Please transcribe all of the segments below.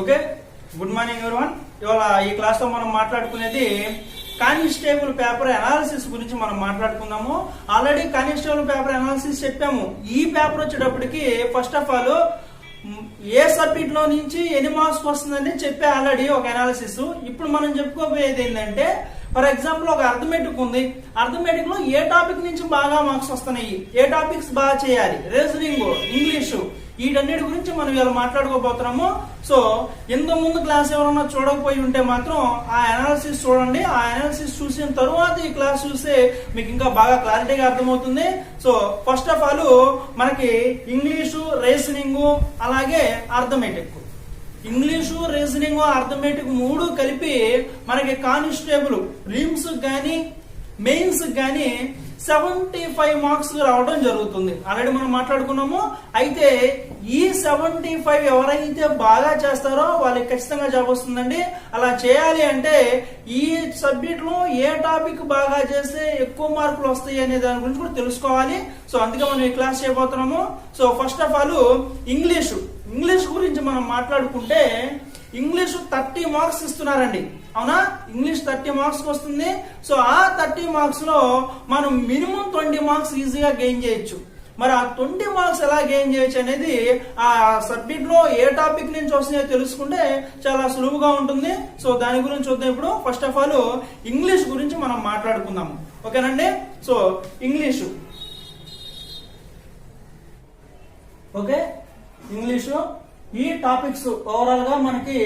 Okay, good morning everyone. ఇవాళ ఈ class లో మనం మాట్లాడుకునేది కానిస్టేబుల్ పేపర్ అనాలిసిస్ గురించి మనం మాట్లాడుకుందాము. ఆల్రెడీ కానిస్టేబుల్ పేపర్ అనాలిసిస్ చెప్పాము. ఈ పేపర్ వచ్చేటప్పటికి first of all A subject లో నుంచి ఎన్ని మార్క్స్ వస్తుందని చెప్పే ఆల్రెడీ ఒక అనాలిసిస్. ఇప్పుడు మనం చెప్పుకోబోయేది ఏంటంటే, ఫర్ ఎగ్జాంపుల్ ఒక అర్థమెటిక్ ఉంది. అర్థమెటిక్ లో ఏ టాపిక్ నుంచి బాగా మార్క్స్ వస్తున్నాయి, ఏ టాపిక్స్ బాగా చేయాలి, రీజనింగ్, ఇంగ్లీషు, వీటన్నిటి గురించి మనం ఇలా మాట్లాడుకోబోతున్నాము. సో ఇంతకు ముందు క్లాస్ ఎవరన్నా చూడకపోయి ఉంటే మాత్రం ఆ అనాలిసిస్ చూడండి. ఆ అనాలిసిస్ చూసిన తరువాత ఈ క్లాస్ చూస్తే మీకు ఇంకా బాగా క్లారిటీగా అర్థమవుతుంది. సో ఫస్ట్ ఆఫ్ ఆల్ మనకి ఇంగ్లీషు, రీజనింగ్, అలాగే అర్థమెటిక్. ఇంగ్లీషు, రీజనింగ్, అర్థమెటిక్ మూడు కలిపి మనకి కానిస్టేబుల్ ప్రిలిమ్స్ గానీ మెయిన్స్ గానీ 75 మార్క్స్ రావడం జరుగుతుంది. ఆల్రెడీ మనం మాట్లాడుకున్నాము. అయితే ఈ 75 ఎవరైతే బాగా చేస్తారో వాళ్ళకి ఖచ్చితంగా జాబ్ వస్తుందండి. అలా చేయాలి అంటే ఈ సబ్జెక్ట్ లో ఏ టాపిక్ బాగా చేస్తే ఎక్కువ మార్కులు వస్తాయి అనే దాని గురించి కూడా తెలుసుకోవాలి. సో అందుకే మనం ఈ క్లాస్ చేయబోతున్నాము. So first of all English గురించి మనం మాట్లాడుకుంటే ఇంగ్లీష్ 30 మార్క్స్ ఇస్తున్నారండి. అవునా, ఇంగ్లీష్ 30 మార్క్స్ వస్తుంది. సో ఆ 30 మార్క్స్ లో మనం మినిమం 20 మార్క్స్ ఈజీగా గెయిన్ చేయొచ్చు. మరి ఆ 20 మార్క్స్ ఎలా గెయిన్ చేయొచ్చు అనేది ఆ సబ్జెక్ట్ లో ఏ టాపిక్ నుంచి వస్తున్నాయో తెలుసుకుంటే చాలా సులువుగా ఉంటుంది. సో దాని గురించి చూద్దాం. ఇప్పుడు ఫస్ట్ ఆఫ్ ఆల్ ఇంగ్లీష్ గురించి మనం మాట్లాడుకుందాము. ఓకేనండి. సో ఇంగ్లీషు, ఓకే, ఇంగ్లీషు ఈ టాపిక్స్ ఓవరాల్ గా మనకి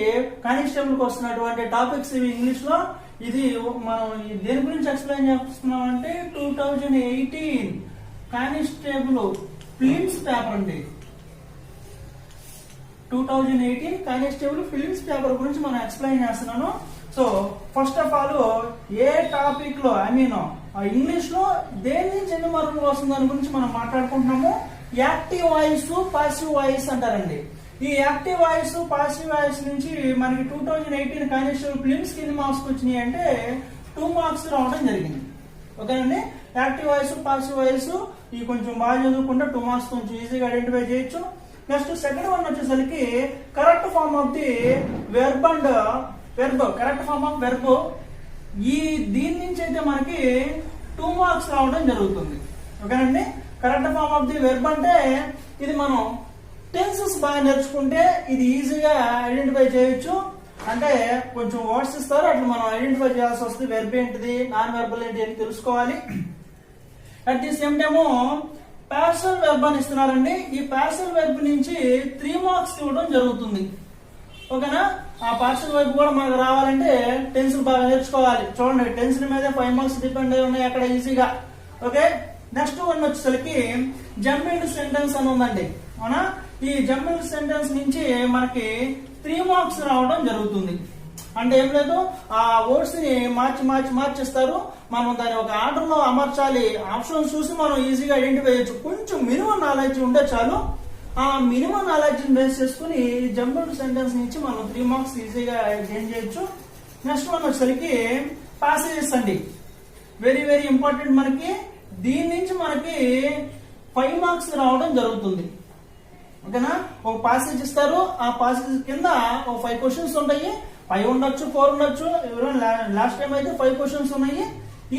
కానిస్టేబుల్ కి వస్తున్నటువంటి టాపిక్స్ ఇవి ఇంగ్లీష్ లో. ఇది మనం దేని గురించి ఎక్స్ప్లెయిన్ చేస్తున్నాం అంటే 2018 కానిస్టేబుల్ ఫిలిమ్స్ పేపర్ అండి. 2018 కానిస్టేబుల్ ఫిలిమ్స్ పేపర్ గురించి మనం ఎక్స్ప్లెయిన్ చేస్తున్నాను. So first of all A topic లో ఇంగ్లీష్ లో దేని నుంచి ఎన్ని మార్కులు వస్తుంది దాని గురించి మనం మాట్లాడుకుంటున్నాము. యాక్టివ్ వాయిస్, పాసివ్ వాయిస్ అంటారండి. ఈ యాక్టివ్ వాయిస్, పాసివ్ వాయిస్ నుంచి మనకి 2018 కానిస్టేబుల్ ఫిలిమ్స్ కి ఎన్ని మార్క్స్ వచ్చినాయి అంటే 2 మార్క్స్ రావడం జరిగింది. ఓకేనండి. యాక్టివ్ వాయిస్, పాసివ్ వాయిస్ ఈ కొంచెం బాగా చదువుకుంటే 2 మార్క్స్ కొంచెం ఈజీగా ఐడెంటిఫై చేయొచ్చు. నెక్స్ట్ సెకండ్ వన్ వచ్చేసరికి correct form of the verb and correct form of verb. ఈ దీని నుంచి అయితే మనకి 2 మార్క్స్ రావడం జరుగుతుంది. ఓకేనండి. Correct form of the verb అంటే ఇది మనం టెన్సెస్ బాగా నేర్చుకుంటే ఇది ఈజీగా ఐడెంటిఫై చేయొచ్చు. అంటే కొంచెం వర్డ్స్ ఇస్తారు, అట్లా మనం ఐడెంటిఫై చేయాల్సి వస్తుంది. వెర్బ్ ఏంటిది, నాన్ వెర్బల్ ఏంటి అని తెలుసుకోవాలి. At the same time partial verb అని ఇస్తున్నారండి. ఈ పార్షల్ వెర్బ్ నుంచి 3 మార్క్స్ ఇవ్వడం జరుగుతుంది. ఓకేనా. ఆ పార్షల్ వెర్బ్ కూడా మనకు రావాలంటే టెన్స్ బాగా నేర్చుకోవాలి. చూడండి, టెన్స్ మీద 5 మార్క్స్ డిపెండ్ అయి ఉన్నాయి అక్కడ ఈజీగా. ఓకే. నెక్స్ట్ వన్ వచ్చేసరికి జంపింగ్ సెంటెన్స్ అని ఉందండి. అవునా, ఈ జంపింగ్ సెంటెన్స్ నుంచి మనకి 3 మార్క్స్ రావడం జరుగుతుంది. అంటే ఏం లేదు, ఆ వర్డ్స్ ని మార్చిస్తారు. మనం దాన్ని ఒక ఆర్డర్ లో అమర్చాలి. ఆప్షన్స్ చూసి మనం ఈజీగా ఐడెంటిఫై చేయొచ్చు. కొంచెం మినిమం నాలెడ్జ్ ఉంటే చాలు. ఆ మినిమం నాలెడ్జ్ బేస్ చేసుకుని జంపింగ్ సెంటెన్స్ నుంచి మనం 3 మార్క్స్ ఈజీగా గెయిన్ చేయొచ్చు. నెక్స్ట్ వన్ వచ్చేసరికి పాసేజెస్ అండి. Very very important. మనకి దీని నుంచి మనకి 5 మార్క్స్ రావడం జరుగుతుంది. ఓకేనా. ఒక పాసేజ్ ఇస్తారు. ఆ పాసేజ్ కింద ఒక 5 క్వశ్చన్స్ ఉంటాయి. 5 ఉండొచ్చు, 4 ఉండొచ్చు. లాస్ట్ టైం అయితే 5 క్వశ్చన్స్ ఉన్నాయి.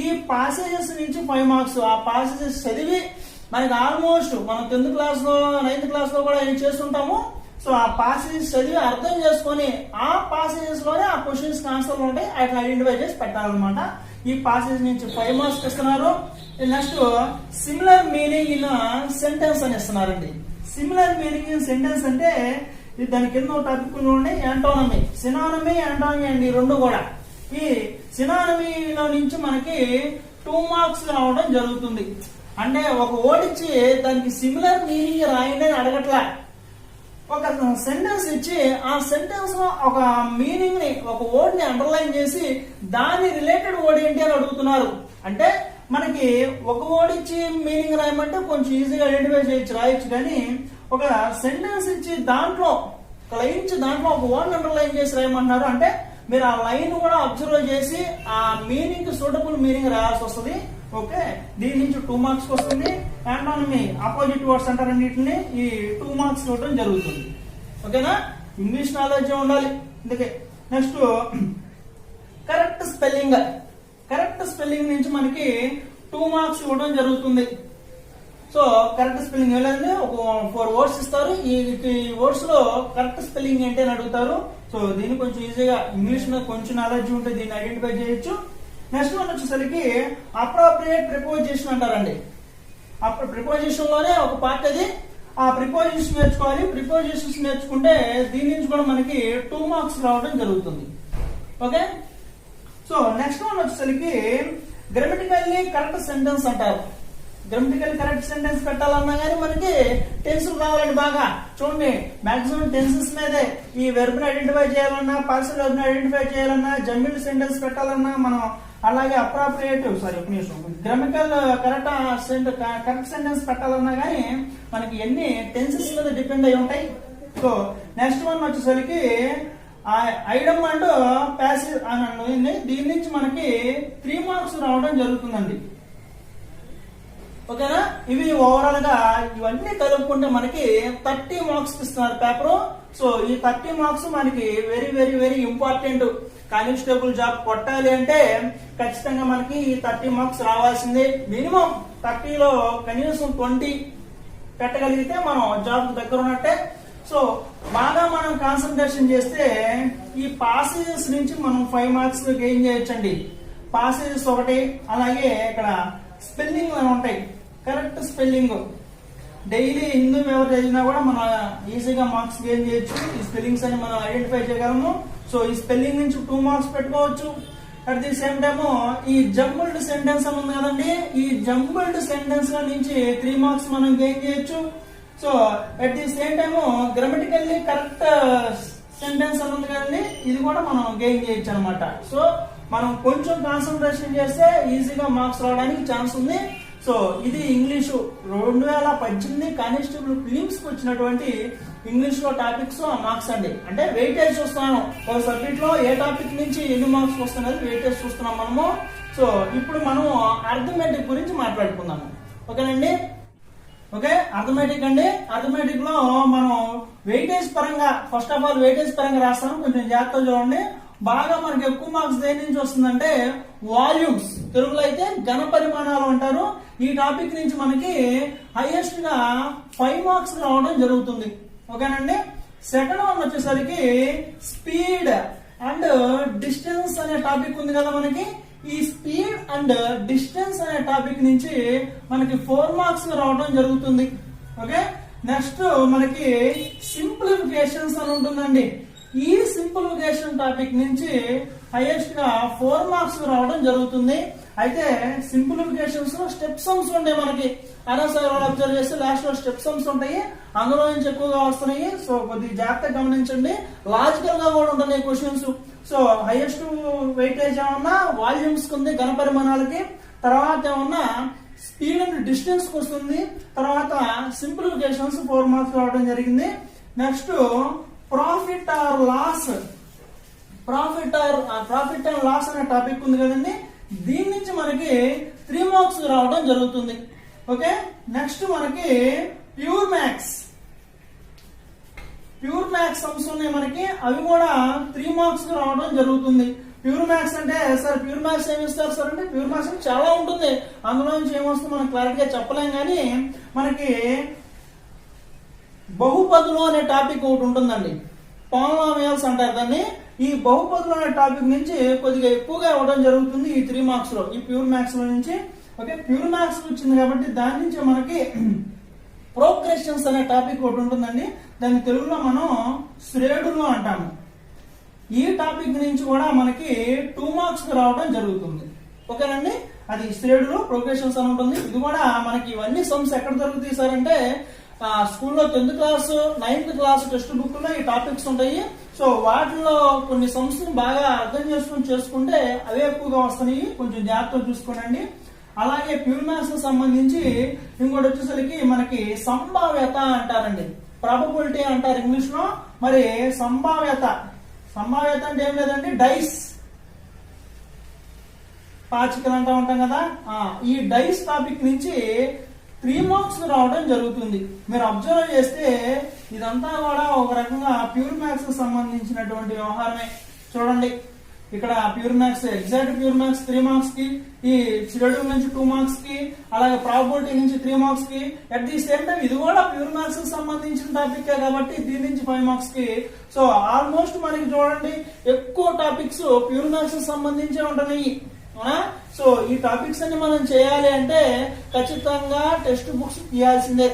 ఈ పాసేజెస్ నుంచి 5 మార్క్స్. ఆ పాసేజెస్ చదివి మనకి ఆల్మోస్ట్ మనం 10th క్లాస్ లో 9th క్లాస్ లో కూడా ఏం చేస్తుంటాము. సో ఆ పాసేజెస్ చదివి అర్థం చేసుకొని ఆ పాసేజెస్ లోనే ఆ క్వశ్చన్స్ ఆన్సర్లు ఉంటాయి. అట్లా ఐడెంటిఫై చేసి పెట్టాలన్నమాట. ఈ పాసేజ్ నుంచి 5 మార్క్స్ ఇస్తున్నారు. Next similar meaning in sentence అని ఇస్తున్నారండి. సిమిలర్ మీనింగ్ ఇన్ సెంటెన్స్ అంటే దాని కింద టాపిక్ ఉన్నాయి. యాంటోనమీ, సినానమీ, యాంటోనమీ అండి. రెండు కూడా ఈ సినానమీలో నుంచి మనకి 2 మార్క్స్ రావడం జరుగుతుంది. అంటే ఒక వర్డ్ ఇచ్చి దానికి సిమిలర్ మీనింగ్ రాయండి అని అడగట్లా. ఒక సెంటెన్స్ ఇచ్చి ఆ సెంటెన్స్ లో ఒక మీనింగ్ ని, ఒక వర్డ్ ని అండర్లైన్ చేసి దాని రిలేటెడ్ వర్డ్ ఏంటి అని అడుగుతున్నారు. అంటే మనకి ఒక వర్డ్ ఇచ్చి మీనింగ్ రాయమంటే కొంచెం ఈజీగా ఐడెంటిఫై చేయొచ్చు, రాయొచ్చు. కానీ ఒక సెంటెన్స్ ఇచ్చి దాంట్లో ఒక లైన్ ఇచ్చి దాంట్లో ఒక వర్డ్ అండర్లైన్ చేసి రాయమంటున్నారు. అంటే మీరు ఆ లైన్ కూడా అబ్జర్వ్ చేసి ఆ మీనింగ్ సూటబుల్ మీనింగ్ రాయాల్సి వస్తుంది. ఓకే. దీని నుంచి 2 మార్క్స్ వస్తుంది. యాంటోనమీ, ఆపోజిట్ వర్డ్స్ అంటారు. అన్నిటిని ఈ 2 మార్క్స్ ఇవ్వడం జరుగుతుంది. ఓకేనా. ఇంగ్లీష్ నాలెడ్జ్ ఉండాలి. అందుకే next correct spelling. Correct spelling నుంచి మనకి 2 మార్క్స్ ఇవ్వడం జరుగుతుంది. సో కరెక్ట్ స్పెల్లింగ్ ఏదంటే ఒక 4 వర్డ్స్ ఇస్తారు. ఈ వర్డ్స్ లో కరెక్ట్ స్పెల్లింగ్ ఏంటి అని అడుగుతారు. సో దీన్ని కొంచెం ఈజీగా ఇంగ్లీష్ మీద కొంచెం నాలెడ్జ్ ఉంటే దీన్ని ఐడెంటిఫై చేయొచ్చు. నెక్స్ట్ వన్ వచ్చేసరికి అప్రోప్రియేట్ ప్రిపోజిషన్ అంటారండి. అప్పుడు ప్రిపోజిషన్ లోనే ఒక పార్ట్ అది. ఆ ప్రిపోజిషన్ నేర్చుకోవాలి. ప్రిపోజిషన్స్ నేర్చుకుంటే దీని నుంచి కూడా మనకి 2 మార్క్స్ రావడం జరుగుతుంది. ఓకే. సో నెక్స్ట్ వన్ వచ్చేసరికి గ్రామటికల్లీ కరెక్ట్ సెంటెన్స్ అంటారు. గ్రామటికల్ కరెక్ట్ సెంటెన్స్ పెట్టాలన్నా కానీ మనకి టెన్స్ కావాలండి. బాగా చూడండి, మాక్సిమం టెన్సెస్ మీదే ఈ వెర్బ్ ని ఐడెంటిఫై చేయాలన్నా, పార్షియల్ వెర్బ్ ని ఐడెంటిఫై చేయాలన్నా, జంబిల్డ్ సెంటెన్స్ పెట్టాలన్నా మనం అలాగే అప్రాప్రియేట్ గ్రామటికల్ కరెక్ట్ సెంటెన్స్ పెట్టాలన్నా కానీ మనకి ఎన్ని టెన్సెస్ మీద డిపెండ్ అయి ఉంటాయి. సో నెక్స్ట్ వన్ వచ్చేసరికి ఐడమ్ అండ్ ప్యాసివ్ అని దీని నుంచి మనకి 3 మార్క్స్ రావడం జరుగుతుందండి. ఓకేనా. ఇవి ఓవరాల్ గా ఇవన్నీ కలుపుకుంటే మనకి 30 మార్క్స్ ఇస్తున్నారు పేపర్. సో ఈ 30 మార్క్స్ మనకి very very very important. Constable job కొట్టాలి అంటే ఖచ్చితంగా మనకి ఈ 30 మార్క్స్ రావాల్సిందే. మినిమం 30లో కనీసం 20 పెట్టగలిగితే మనం జాబ్ దగ్గర ఉన్నట్టే. సో బాగా మనం కాన్సన్ట్రేషన్ చేస్తే ఈ పాసేజెస్ నుంచి మనం 5 మార్క్స్ గెయిన్ చేయొచ్చండి. పాసేజెస్ ఒకటి, అలాగే ఇక్కడ స్పెల్లింగ్ ఉంటాయి. కరెక్ట్ స్పెల్లింగ్ డైలీ హిందూ ఎవరు చదివినా కూడా మనం ఈజీగా మార్క్స్ గెయిన్ చేయొచ్చు. ఈ స్పెల్లింగ్స్ అని మనం ఐడెంటిఫై చేయగలము. సో ఈ స్పెల్లింగ్ నుంచి 2 మార్క్స్ పెట్టుకోవచ్చు. అట్ ది సేమ్ టైమ్ ఈ జంబుల్డ్ సెంటెన్స్ అని ఉంది కదండి, ఈ జంబుల్డ్ సెంటెన్స్ నుంచి 3 మార్క్స్ మనం గెయిన్ చేయొచ్చు. So at the same time grammatically correct sentence అని ఉంది కదండి, ఇది కూడా మనం గెయిన్ చేయొచ్చు అనమాట. సో మనం కొంచెం కాన్సన్ట్రేషన్ చేస్తే ఈజీగా మార్క్స్ రావడానికి ఛాన్స్ ఉంది. సో ఇది ఇంగ్లీషు 2018 కానిస్టేబుల్ ఫిలిమ్స్ కి వచ్చినటువంటి ఇంగ్లీష్ లో టాపిక్స్ మార్క్స్ అండి. అంటే వెయిటేజ్ చూస్తున్నాను, ఒక సబ్జెక్ట్ లో ఏ టాపిక్ నుంచి ఎన్ని మార్క్స్ వస్తున్నది వెయిటేజ్ చూస్తున్నాం మనము. సో ఇప్పుడు మనం అర్థమెటిక్ గురించి మాట్లాడుకుందాము. ఓకేనండి. ఓకే, అర్థమెటిక్ అండి. అర్థమెటిక్ లో మనం వెయిటేజ్ పరంగా ఫస్ట్ ఆఫ్ ఆల్ వెయిటేజ్ పరంగా రాస్తాను, కొంచెం జాగ్రత్తగా చూడండి. బాగా మనకి ఎక్కువ మార్క్స్ దేని నుంచి వస్తుందంటే వాల్యూమ్స్, తెలుగులో అయితే ఘన పరిమాణాలు అంటారు. ఈ టాపిక్ నుంచి మనకి హైయెస్ట్ గా 5 మార్క్స్ రావడం జరుగుతుంది. ఓకేనండి. సెకండ్ వన్ వచ్చేసరికి స్పీడ్ అండ్ డిస్టెన్స్ అనే టాపిక్ ఉంది కదా మనకి. ఈ స్పీడ్ అండ్ డిస్టెన్స్ అనే టాపిక్ నుంచి మనకి 4 మార్క్స్ రావడం జరుగుతుంది. ఓకే. నెక్స్ట్ మనకి సింప్లిఫికేషన్స్ అని ఉంటుందండి. ఈ సింప్లిఫికేషన్ టాపిక్ నుంచి హైయెస్ట్ గా 4 మార్క్స్ రావడం జరుగుతుంది. అయితే సింప్లిఫికేషన్స్ లో స్టెప్ సమ్స్ ఉంటాయి మనకి. అనవసరంగా అబ్జర్వ్ చేస్తే లాస్ట్ లో స్టెప్ సమ్స్ ఉంటాయి, అందులో నుంచి ఎక్కువగా వస్తున్నాయి. సో కొద్దిగా జాగ్రత్తగా గమనించండి. లాజికల్ గా కూడా ఉంటున్నాయి క్వశ్చన్స్. సో హైయెస్ట్ వెయిటేజ్ ఏమన్నా వాల్యూమ్స్ ఉంది, ఘన పరిమాణాలకి. తర్వాత ఏమన్నా స్పీడ్ అండ్ డిస్టెన్స్ కు వస్తుంది. తర్వాత సింప్లిఫికేషన్స్ 4 మార్క్స్ రావడం జరిగింది. Next profit or loss. Profit and loss అనే టాపిక్ ఉంది కదండి, దీని నుంచి మనకి 3 మార్క్స్ రావడం జరుగుతుంది. ఓకే. నెక్స్ట్ మనకి ప్యూర్ మ్యాథ్స్ సమ్స్ ఉన్నాయి మనకి, అవి కూడా 3 మార్క్స్ రావడం జరుగుతుంది. ప్యూర్ మ్యాథ్స్ అంటే సార్ ప్యూర్ మ్యాథ్స్ ఏమి ఇస్తారు సార్ అంటే, ప్యూర్ మ్యాథ్స్ చాలా ఉంటుంది, అందులో నుంచి ఏమొస్తుందో మనం క్లారిటీగా చెప్పలేం. కానీ మనకి బహుపదులు అనే టాపిక్ ఒకటి ఉంటుందండి, పాలినామియల్స్ అంటారు దాన్ని. ఈ బహుపదులు అనే టాపిక్ నుంచి కొద్దిగా ఎక్కువగా ఇవ్వడం జరుగుతుంది ఈ 3 మార్క్స్ లో, ఈ ప్యూర్ మ్యాథ్స్ లో నుంచి. ఓకే, ప్యూర్ మ్యాథ్స్ వచ్చింది కాబట్టి దాని నుంచి మనకి ప్రోగ్రెషన్స్ అనే టాపిక్ ఒకటి ఉంటుందండి, దాన్ని తెలుగులో మనం శ్రేణులు అంటాము. ఈ టాపిక్ నుంచి కూడా మనకి 2 మార్క్స్ రావడం జరుగుతుంది. ఓకేనండి. అది శ్రేణులు ప్రోగ్రెషన్స్ అని ఉంటుంది. ఇది కూడా మనకి ఇవన్నీ సమ్స్ ఎక్కడ దొరుకుతాయి సార్ అంటే స్కూల్లో 10th class 9th class text book లో ఈ టాపిక్స్ ఉంటాయి. సో వాటిలో కొన్ని సమ్స్ బాగా అర్థం చేసుకుంటే అవే ఎక్కువగా వస్తాయి, కొంచెం జాగ్రత్తగా చూసుకోండి. అలాగే ప్యూర్ మ్యాథ్స్ కి సంబంధించి ఇంకోటి వచ్చేసరికి మనకి సంభావ్యత అంటారండి, ప్రాబబిలిటీ అంటారు ఇంగ్లీష్ లో. మరి సంభావ్యత అంటే ఏం లేదండి, డైస్, పాచికలు అంటూ ఉంటాం కదా, ఈ డైస్ టాపిక్ నుంచి 3 మార్క్స్ రావడం జరుగుతుంది. మీరు అబ్జర్వ్ చేస్తే ఇదంతా కూడా ఒక రకంగా ప్యూర్ మ్యాథ్స్ కు సంబంధించినటువంటి వ్యవహారమే. చూడండి ఇక్కడ pure maths, exact pure maths 3 marks కి, ఈ షెడ్యూల్ నుంచి 2 మార్క్స్ కి, అలాగే ప్రాబిలిటీ నుంచి 3 మార్క్స్ కి, అట్ ది సేమ్ టైం ఇది కూడా ప్యూర్ మ్యాథ్స్ కి సంబంధించిన టాపిక్ కాబట్టి దీని నుంచి 5 మార్క్స్ కి. సో ఆల్మోస్ట్ మనకి చూడండి ఎక్కువ టాపిక్స్ ప్యూర్ మ్యాథ్స్ కి సంబంధించే ఉంటున్నాయి. సో ఈ టాపిక్స్ అన్ని మనం చేయాలి అంటే ఖచ్చితంగా టెక్స్ట్ బుక్స్ తీయాల్సిందే.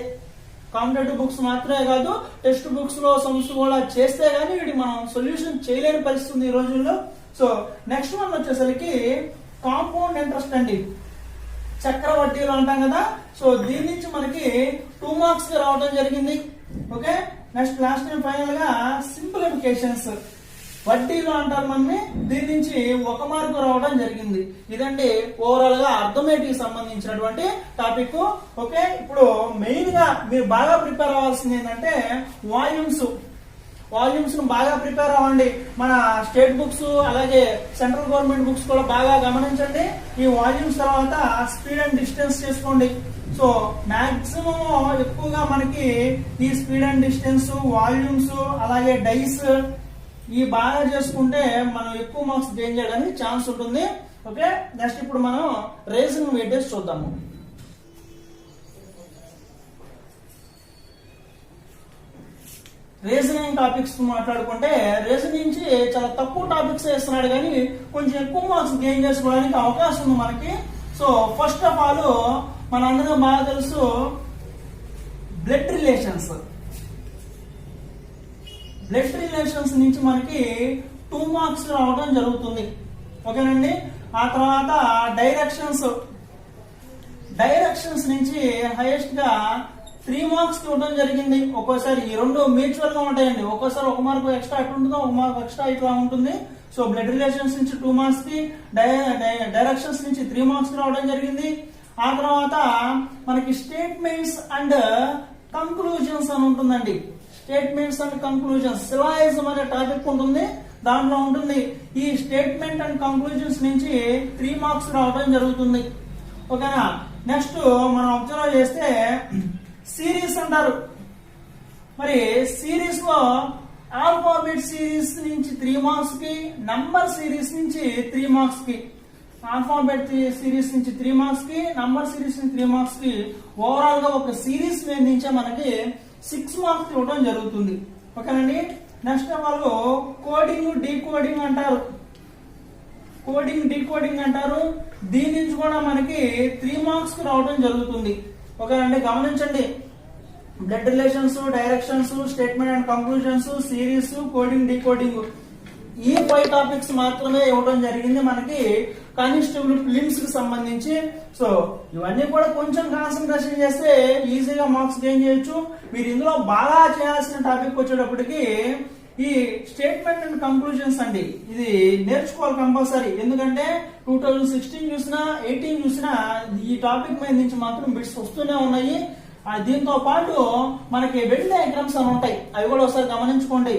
కాంపిటేటివ్ బుక్స్ మాత్రమే కాదు, టెక్స్ట్ బుక్స్ లో సమ్స్ కూడా చేస్తే గానీ వీటి మనం సొల్యూషన్ చేయలేని పరిస్థితి ఉంది ఈ రోజుల్లో. సో నెక్స్ట్ వన్ వచ్చేసరికి కాంపౌండ్ ఇంట్రెస్ట్ అండి, చక్రవడ్డీలు అంటాం కదా. సో దీని నుంచి మనకి 2 మార్క్స్ కి రావడం జరిగింది. Okay, next last time final గా సింప్లిఫికేషన్స్, వడ్డీలు అంటారు మనని, దీని నుంచి 1 మార్కు రావడం జరిగింది. ఇదండి ఓవరాల్ గా అర్థమెటిక్ సంబంధించినటువంటి టాపిక్. ఓకే, ఇప్పుడు మెయిన్ గా మీరు బాగా ప్రిపేర్ అవ్వాల్సింది ఏంటంటే వాల్యూమ్స్ ను బాగా ప్రిపేర్ అవ్వండి. మన స్టేట్ బుక్స్ అలాగే సెంట్రల్ గవర్నమెంట్ బుక్స్ కూడా బాగా గమనించండి. ఈ వాల్యూమ్స్ తర్వాత స్పీడ్ అండ్ డిస్టెన్స్ చేసుకోండి. సో మాక్సిమం ఎక్కువగా మనకి ఈ స్పీడ్ అండ్ డిస్టెన్స్, వాల్యూమ్స్ అలాగే డైస్ ఈ బాగా చేసుకుంటే మనం ఎక్కువ మార్క్స్ గెయిన్ చేయడానికి ఛాన్స్ ఉంటుంది. ఓకే, నెక్స్ట్ ఇప్పుడు మనం రీజనింగ్ వెయిటేజ్ చూద్దాము. రీజనింగ్ టాపిక్స్ మాట్లాడుకుంటే రీజనింగ్ నుంచి చాలా తక్కువ టాపిక్స్ వేస్తున్నాడు కానీ కొంచెం ఎక్కువ మార్క్స్ గెయిన్ చేసుకోవడానికి అవకాశం ఉంది మనకి. సో ఫస్ట్ ఆఫ్ ఆల్ మనందరం బాగా తెలుసు బ్లడ్ రిలేషన్స్ నుంచి మనకి 2 మార్క్స్ రావడం జరుగుతుంది. ఓకేనండి, ఆ తర్వాత డైరెక్షన్స్ నుంచి హైయెస్ట్ గా 3 మార్క్స్ ఇవ్వడం జరిగింది. ఒక్కోసారి ఈ రెండు మ్యూచువల్ గా ఉంటాయండి, ఒక్కోసారి 1 మార్క్ ఎక్స్ట్రా అటు ఉంటుంది, 1 మార్క్ ఎక్స్ట్రా ఇట్లా ఉంటుంది. సో బ్లడ్ రిలేషన్స్ నుంచి 2 మార్క్స్ కి, డైరెక్షన్స్ నుంచి 3 మార్క్స్ రావడం జరిగింది. ఆ తర్వాత మనకి స్టేట్మెంట్స్ అండ్ కంక్లూజన్స్ అని ఉంటుందండి. స్టేట్మెంట్స్ అండ్ కంక్లూజన్స్ సిలాయిజం అనే టాపిక్ ఉంటుంది, దాంట్లో ఉంటుంది. ఈ స్టేట్మెంట్ అండ్ కంక్లూజన్స్ నుంచి 3 మార్క్స్ రావడం జరుగుతుంది. ఓకేనా, నెక్స్ట్ మనం అబ్జర్వ్ చేస్తే సిరీస్ అంటారు. మరి సిరీస్ లో ఆల్ఫాబెట్ సిరీస్ నుంచి 3 మార్క్స్ కి, నంబర్ సిరీస్ నుంచి 3 మార్క్స్ కి, ఆల్ఫాబెట్ సిరీస్ నుంచి 3 మార్క్స్ కి, నంబర్ సిరీస్ నుంచి 3 మార్క్స్ కి, ఓవరాల్ గా ఒక సిరీస్ నుంచే మనకి 6 మార్క్స్ ఇవ్వడం జరుగుతుంది. ఓకేనండి, నెక్స్ట్ వాళ్ళు కోడింగ్ డీకోడింగ్ అంటారు. దీని నుంచి కూడా మనకి 3 మార్క్స్ రావడం జరుగుతుంది. ఓకేనండి, గమనించండి blood relations, directions, statement and conclusions, series, coding, decoding ఈ 5 టాపిక్స్ మాత్రమే ఇవ్వడం జరిగింది మనకి కానిస్టేబుల్ ఫిలిమ్స్ కి సంబంధించి. సో ఇవన్నీ కూడా కొంచెం కాన్సన్ట్రేషన్ చేస్తే ఈజీగా మార్క్స్ గెయిన్ చేయొచ్చు. మీరు ఇందులో బాగా చేయాల్సిన టాపిక్ వచ్చేటప్పటికి ఈ స్టేట్మెంట్ అండ్ కంక్లూజన్స్ అండి, ఇది నేర్చుకోవాలి కంపల్సరీ. ఎందుకంటే 2016 చూసినా 18 చూసినా ఈ టాపిక్ మీద నుంచి మాత్రం బిట్స్ వస్తూనే ఉన్నాయి. దీంతో పాటు మనకి వెన్ డయాగ్రామ్స్ అని ఉంటాయి, అవి కూడా ఒకసారి గమనించుకోండి.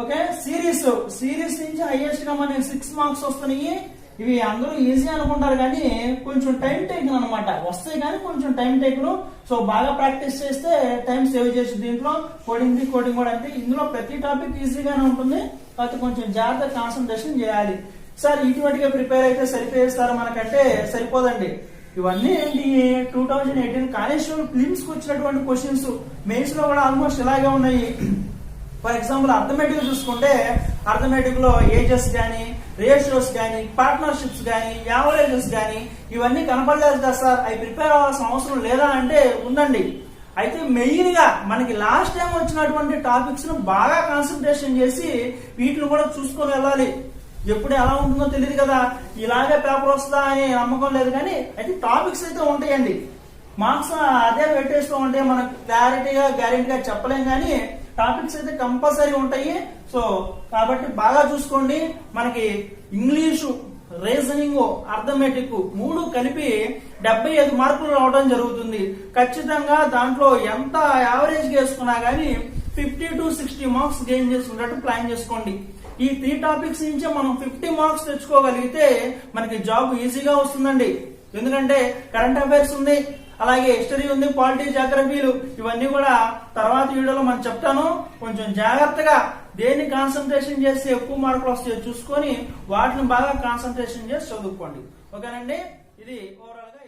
ఓకే, సిరీస్ నుంచి హైయెస్ట్ గా మనకి 6 మార్క్స్ వస్తున్నాయి. ఇవి అందరూ ఈజీ అనుకుంటారు కానీ కొంచెం టైం టేకన్ అనమాట, వస్తాయి కానీ కొంచెం టైం టేకన్. సో బాగా ప్రాక్టీస్ చేస్తే టైం సేవ్ చేసి దీంట్లో కోడింగ్ కూడా అంటే ఇందులో ప్రతి టాపిక్ ఈజీగానే ఉంటుంది, కాకపోతే కొంచెం జాగ్రత్త కాన్సన్ట్రేషన్ చేయాలి. సార్ ఇటువంటిగా ప్రిపేర్ అయితే సరిపోయేస్తారు మనకంటే సరిపోదండి. ఇవన్నీ ఏంటి 2018 కానిస్టేబుల్ ఫిలిమ్స్ కి వచ్చినటువంటి క్వశ్చన్స్ మెయిన్స్ లో కూడా ఆల్మోస్ట్ ఇలాగే ఉన్నాయి. ఫర్ ఎగ్జాంపుల్ అర్థమెటిక్ చూసుకుంటే అర్థమెటిక్ లో ఏజెస్ గానీ, రేషియోస్ గానీ, పార్ట్నర్షిప్స్ గానీ, యావరేజెస్ గానీ ఇవన్నీ కనపడలేదు కదా సార్, అవి ప్రిపేర్ అవ్వాల్సిన అవసరం లేదా అంటే ఉందండి. అయితే మెయిన్ గా మనకి లాస్ట్ టైం వచ్చినటువంటి టాపిక్స్ ను బాగా కాన్సన్ట్రేషన్ చేసి వీటిని కూడా చూసుకొని వెళ్ళాలి. ఎప్పుడు ఎలా ఉంటుందో తెలియదు కదా, ఇలాగే పేపర్ వస్తుందా అని నమ్మకం లేదు కానీ అయితే టాపిక్స్ అయితే ఉంటాయండి. మార్క్స్ అదే పెట్టేస్తూ ఉంటే మనకు గ్యారెంటీగా చెప్పలేం కానీ టాపిక్స్ అయితే కంపల్సరీ ఉంటాయి. సో కాబట్టి బాగా చూసుకోండి. మనకి ఇంగ్లీషు, రీజనింగ్, అర్థమెటిక్ 3 కలిపి 75 మార్కులు రావడం జరుగుతుంది. ఖచ్చితంగా దాంట్లో ఎంత యావరేజ్ వేసుకున్నా గానీ 50 to 60 మార్క్స్ గెయిన్ చేసుకున్నట్టు ప్లాన్ చేసుకోండి. ఈ 3 టాపిక్స్ నుంచే మనం 50 మార్క్స్ తెచ్చుకోగలిగితే మనకి జాబ్ ఈజీగా వస్తుందండి. ఎందుకంటే కరెంట్ అఫైర్స్ ఉంది, అలాగే హిస్టరీ ఉంది, పాలిటీ, జాగ్రఫీలు, ఇవన్నీ కూడా తర్వాత వీడియోలో మనం చెప్తాను. కొంచెం జాగ్రత్తగా దేన్ని కాన్సన్ట్రేషన్ చేస్తే ఎక్కువ మార్కులు వస్తాయో చూసుకొని వాటిని బాగా కాన్సన్ట్రేషన్ చేసి చదువుకోండి. ఓకేనండి, ఇది ఓవరాల్ గా